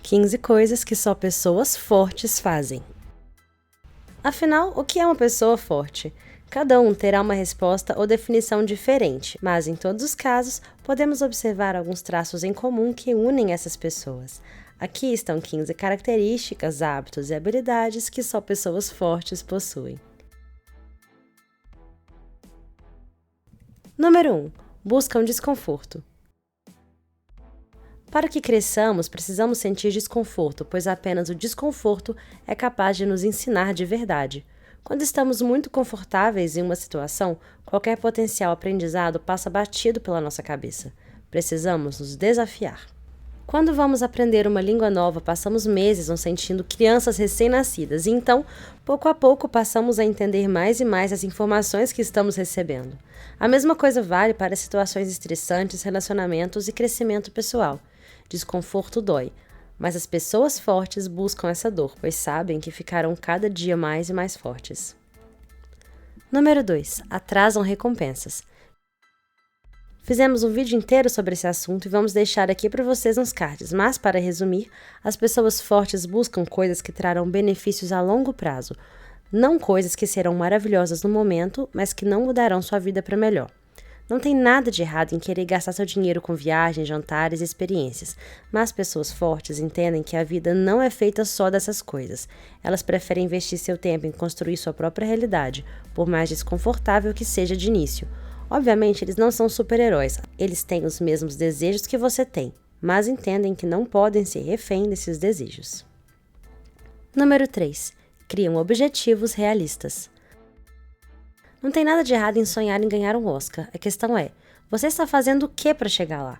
15 coisas que só pessoas fortes fazem. Afinal, o que é uma pessoa forte? Cada um terá uma resposta ou definição diferente, mas em todos os casos, podemos observar alguns traços em comum que unem essas pessoas. Aqui estão 15 características, hábitos e habilidades que só pessoas fortes possuem. Número 1. Buscam desconforto. Para que cresçamos, precisamos sentir desconforto, pois apenas o desconforto é capaz de nos ensinar de verdade. Quando estamos muito confortáveis em uma situação, qualquer potencial aprendizado passa batido pela nossa cabeça. Precisamos nos desafiar. Quando vamos aprender uma língua nova, passamos meses nos sentindo crianças recém-nascidas e então, pouco a pouco, passamos a entender mais e mais as informações que estamos recebendo. A mesma coisa vale para situações estressantes, relacionamentos e crescimento pessoal. Desconforto dói, mas as pessoas fortes buscam essa dor, pois sabem que ficarão cada dia mais e mais fortes. Número 2. Atrasam recompensas. Fizemos um vídeo inteiro sobre esse assunto e vamos deixar aqui para vocês nos cards, mas para resumir, as pessoas fortes buscam coisas que trarão benefícios a longo prazo, não coisas que serão maravilhosas no momento, mas que não mudarão sua vida para melhor. Não tem nada de errado em querer gastar seu dinheiro com viagens, jantares e experiências, mas pessoas fortes entendem que a vida não é feita só dessas coisas. Elas preferem investir seu tempo em construir sua própria realidade, por mais desconfortável que seja de início. Obviamente, eles não são super-heróis, eles têm os mesmos desejos que você tem, mas entendem que não podem ser refém desses desejos. Número 3. Criam objetivos realistas. Não tem nada de errado em sonhar em ganhar um Oscar. A questão é, você está fazendo o que para chegar lá?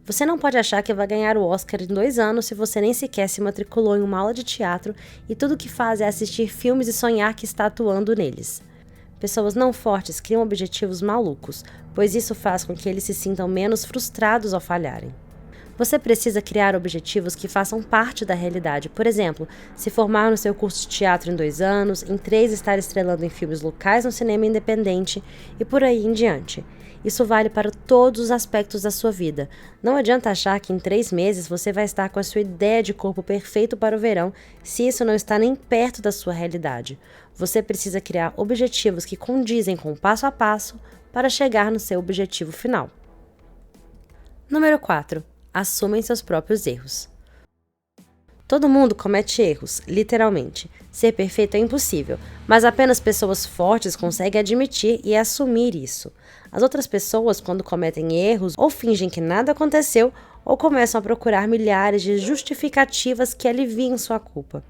Você não pode achar que vai ganhar o Oscar em 2 anos se você nem sequer se matriculou em uma aula de teatro e tudo o que faz é assistir filmes e sonhar que está atuando neles. Pessoas não fortes criam objetivos malucos, pois isso faz com que eles se sintam menos frustrados ao falharem. Você precisa criar objetivos que façam parte da realidade. Por exemplo, se formar no seu curso de teatro em 2 anos, em 3 estar estrelando em filmes locais no cinema independente e por aí em diante. Isso vale para todos os aspectos da sua vida. Não adianta achar que em 3 meses você vai estar com a sua ideia de corpo perfeito para o verão, se isso não está nem perto da sua realidade. Você precisa criar objetivos que condizem com o passo a passo para chegar no seu objetivo final. Número 4. Assumem seus próprios erros. Todo mundo comete erros, literalmente. Ser perfeito é impossível, mas apenas pessoas fortes conseguem admitir e assumir isso. As outras pessoas, quando cometem erros, ou fingem que nada aconteceu, ou começam a procurar milhares de justificativas que aliviem sua culpa.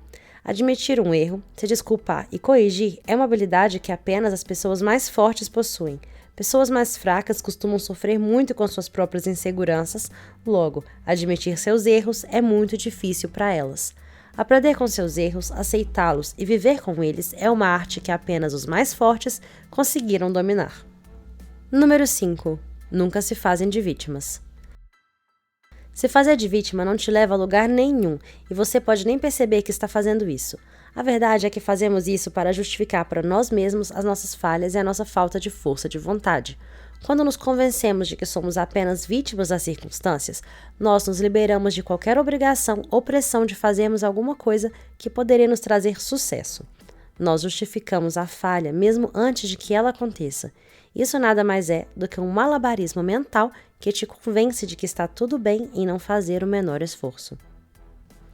Admitir um erro, se desculpar e corrigir é uma habilidade que apenas as pessoas mais fortes possuem. Pessoas mais fracas costumam sofrer muito com suas próprias inseguranças, logo, admitir seus erros é muito difícil para elas. Aprender com seus erros, aceitá-los e viver com eles é uma arte que apenas os mais fortes conseguiram dominar. Número 5. Nunca se fazem de vítimas. Se fazer de vítima não te leva a lugar nenhum e você pode nem perceber que está fazendo isso. A verdade é que fazemos isso para justificar para nós mesmos as nossas falhas e a nossa falta de força de vontade. Quando nos convencemos de que somos apenas vítimas das circunstâncias, nós nos liberamos de qualquer obrigação ou pressão de fazermos alguma coisa que poderia nos trazer sucesso. Nós justificamos a falha mesmo antes de que ela aconteça. Isso nada mais é do que um malabarismo mental que te convence de que está tudo bem em não fazer o menor esforço.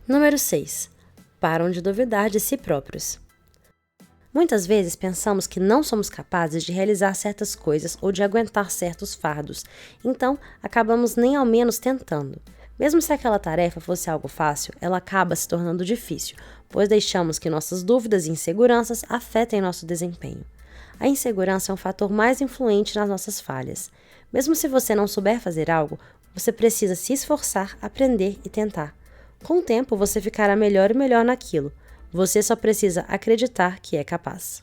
Número 6. Param de duvidar de si próprios. Muitas vezes pensamos que não somos capazes de realizar certas coisas ou de aguentar certos fardos, então acabamos nem ao menos tentando. Mesmo se aquela tarefa fosse algo fácil, ela acaba se tornando difícil, pois deixamos que nossas dúvidas e inseguranças afetem nosso desempenho. A insegurança é um fator mais influente nas nossas falhas. Mesmo se você não souber fazer algo, você precisa se esforçar, aprender e tentar. Com o tempo, você ficará melhor e melhor naquilo. Você só precisa acreditar que é capaz.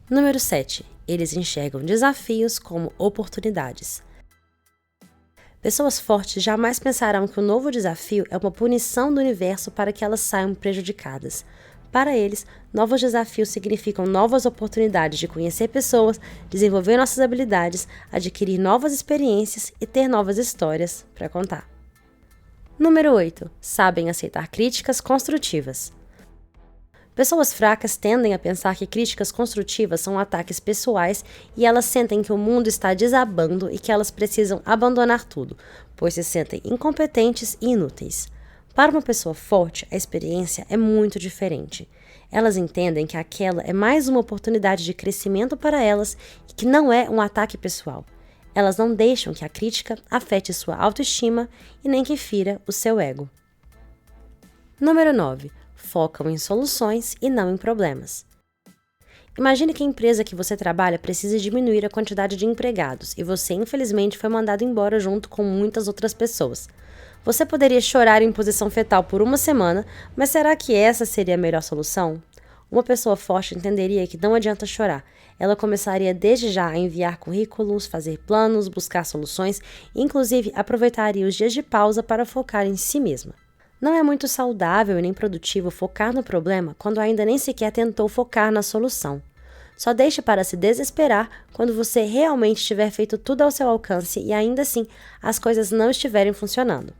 Número 7. Eles enxergam desafios como oportunidades. Pessoas fortes jamais pensarão que o novo desafio é uma punição do universo para que elas saiam prejudicadas. Para eles, novos desafios significam novas oportunidades de conhecer pessoas, desenvolver nossas habilidades, adquirir novas experiências e ter novas histórias para contar. Número 8. Sabem aceitar críticas construtivas. Pessoas fracas tendem a pensar que críticas construtivas são ataques pessoais e elas sentem que o mundo está desabando e que elas precisam abandonar tudo, pois se sentem incompetentes e inúteis. Para uma pessoa forte, a experiência é muito diferente. Elas entendem que aquela é mais uma oportunidade de crescimento para elas e que não é um ataque pessoal. Elas não deixam que a crítica afete sua autoestima e nem que fira o seu ego. Número 9. Focam em soluções e não em problemas. Imagine que a empresa que você trabalha precisa diminuir a quantidade de empregados e você, infelizmente, foi mandado embora junto com muitas outras pessoas. Você poderia chorar em posição fetal por uma semana, mas será que essa seria a melhor solução? Uma pessoa forte entenderia que não adianta chorar. Ela começaria desde já a enviar currículos, fazer planos, buscar soluções e, inclusive, aproveitaria os dias de pausa para focar em si mesma. Não é muito saudável e nem produtivo focar no problema quando ainda nem sequer tentou focar na solução. Só deixe para se desesperar quando você realmente tiver feito tudo ao seu alcance e ainda assim as coisas não estiverem funcionando.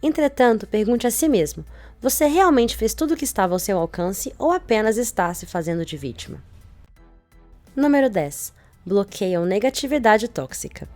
Entretanto, pergunte a si mesmo: você realmente fez tudo o que estava ao seu alcance ou apenas está se fazendo de vítima? Número 10. Bloqueiam negatividade tóxica.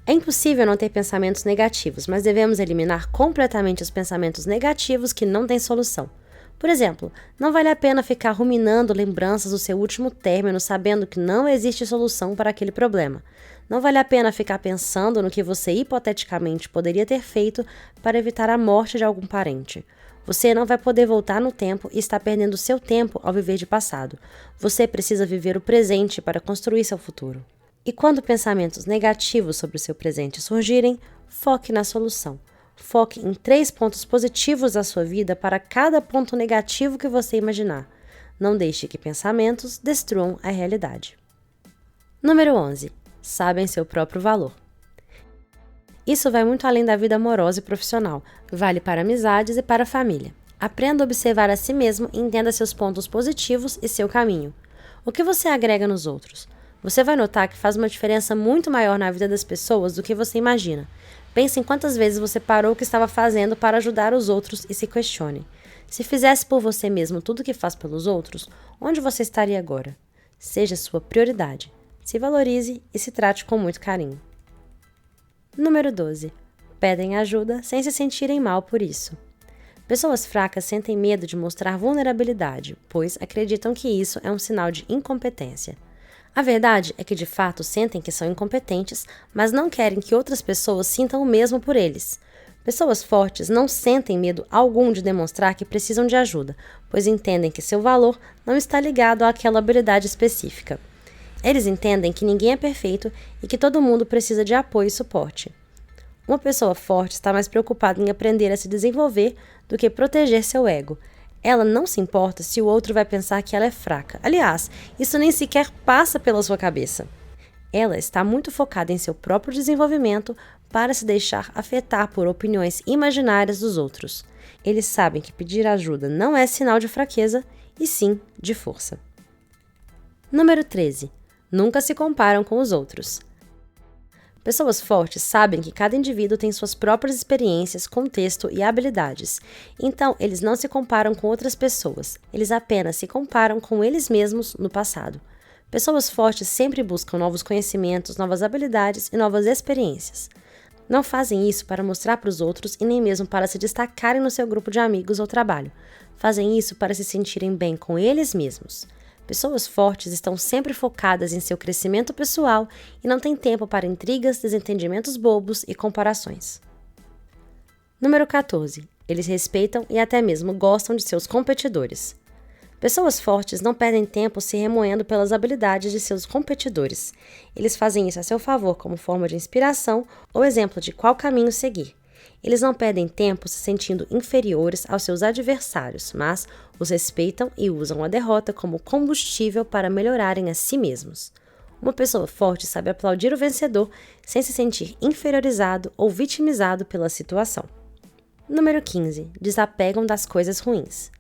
É impossível não ter pensamentos negativos, mas devemos eliminar completamente os pensamentos negativos que não têm solução. Por exemplo, não vale a pena ficar ruminando lembranças do seu último término sabendo que não existe solução para aquele problema. Não vale a pena ficar pensando no que você hipoteticamente poderia ter feito para evitar a morte de algum parente. Você não vai poder voltar no tempo e está perdendo seu tempo ao viver de passado. Você precisa viver o presente para construir seu futuro. E quando pensamentos negativos sobre o seu presente surgirem, foque na solução. Foque em 3 pontos positivos da sua vida para cada ponto negativo que você imaginar. Não deixe que pensamentos destruam a realidade. Número 11. Sabem seu próprio valor. Isso vai muito além da vida amorosa e profissional. Vale para amizades e para a família. Aprenda a observar a si mesmo e entenda seus pontos positivos e seu caminho. O que você agrega nos outros? Você vai notar que faz uma diferença muito maior na vida das pessoas do que você imagina. Pense em quantas vezes você parou o que estava fazendo para ajudar os outros e se questione. Se fizesse por você mesmo tudo o que faz pelos outros, onde você estaria agora? Seja sua prioridade. Se valorize e se trate com muito carinho. Número 12. Pedem ajuda sem se sentirem mal por isso. Pessoas fracas sentem medo de mostrar vulnerabilidade, pois acreditam que isso é um sinal de incompetência. A verdade é que de fato sentem que são incompetentes, mas não querem que outras pessoas sintam o mesmo por eles. Pessoas fortes não sentem medo algum de demonstrar que precisam de ajuda, pois entendem que seu valor não está ligado àquela habilidade específica. Eles entendem que ninguém é perfeito e que todo mundo precisa de apoio e suporte. Uma pessoa forte está mais preocupada em aprender a se desenvolver do que proteger seu ego. Ela não se importa se o outro vai pensar que ela é fraca. Aliás, isso nem sequer passa pela sua cabeça. Ela está muito focada em seu próprio desenvolvimento para se deixar afetar por opiniões imaginárias dos outros. Eles sabem que pedir ajuda não é sinal de fraqueza, e sim de força. Número 13. Nunca se comparam com os outros. Pessoas fortes sabem que cada indivíduo tem suas próprias experiências, contexto e habilidades. Então, eles não se comparam com outras pessoas. Eles apenas se comparam com eles mesmos no passado. Pessoas fortes sempre buscam novos conhecimentos, novas habilidades e novas experiências. Não fazem isso para mostrar para os outros e nem mesmo para se destacarem no seu grupo de amigos ou trabalho. Fazem isso para se sentirem bem com eles mesmos. Pessoas fortes estão sempre focadas em seu crescimento pessoal e não têm tempo para intrigas, desentendimentos bobos e comparações. Número 14. Eles respeitam e até mesmo gostam de seus competidores. Pessoas fortes não perdem tempo se remoendo pelas habilidades de seus competidores. Eles fazem isso a seu favor como forma de inspiração ou exemplo de qual caminho seguir. Eles não perdem tempo se sentindo inferiores aos seus adversários, mas os respeitam e usam a derrota como combustível para melhorarem a si mesmos. Uma pessoa forte sabe aplaudir o vencedor sem se sentir inferiorizado ou vitimizado pela situação. Número 15. Desapegam das coisas ruins.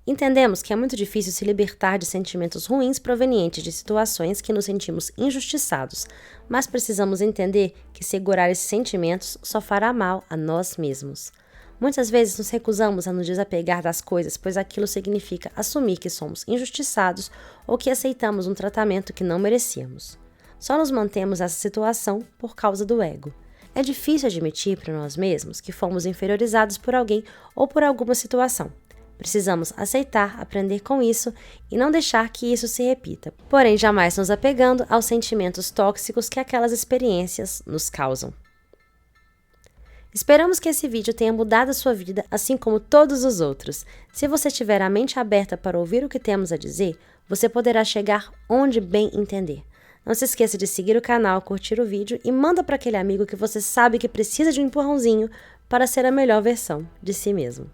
Entendemos que é muito difícil se libertar de sentimentos ruins provenientes de situações que nos sentimos injustiçados, mas precisamos entender que segurar esses sentimentos só fará mal a nós mesmos. Muitas vezes nos recusamos a nos desapegar das coisas, pois aquilo significa assumir que somos injustiçados ou que aceitamos um tratamento que não merecíamos. Só nos mantemos nessa situação por causa do ego. É difícil admitir para nós mesmos que fomos inferiorizados por alguém ou por alguma situação. Precisamos aceitar, aprender com isso e não deixar que isso se repita, porém jamais nos apegando aos sentimentos tóxicos que aquelas experiências nos causam. Esperamos que esse vídeo tenha mudado a sua vida, assim como todos os outros. Se você tiver a mente aberta para ouvir o que temos a dizer, você poderá chegar onde bem entender. Não se esqueça de seguir o canal, curtir o vídeo e manda para aquele amigo que você sabe que precisa de um empurrãozinho para ser a melhor versão de si mesmo.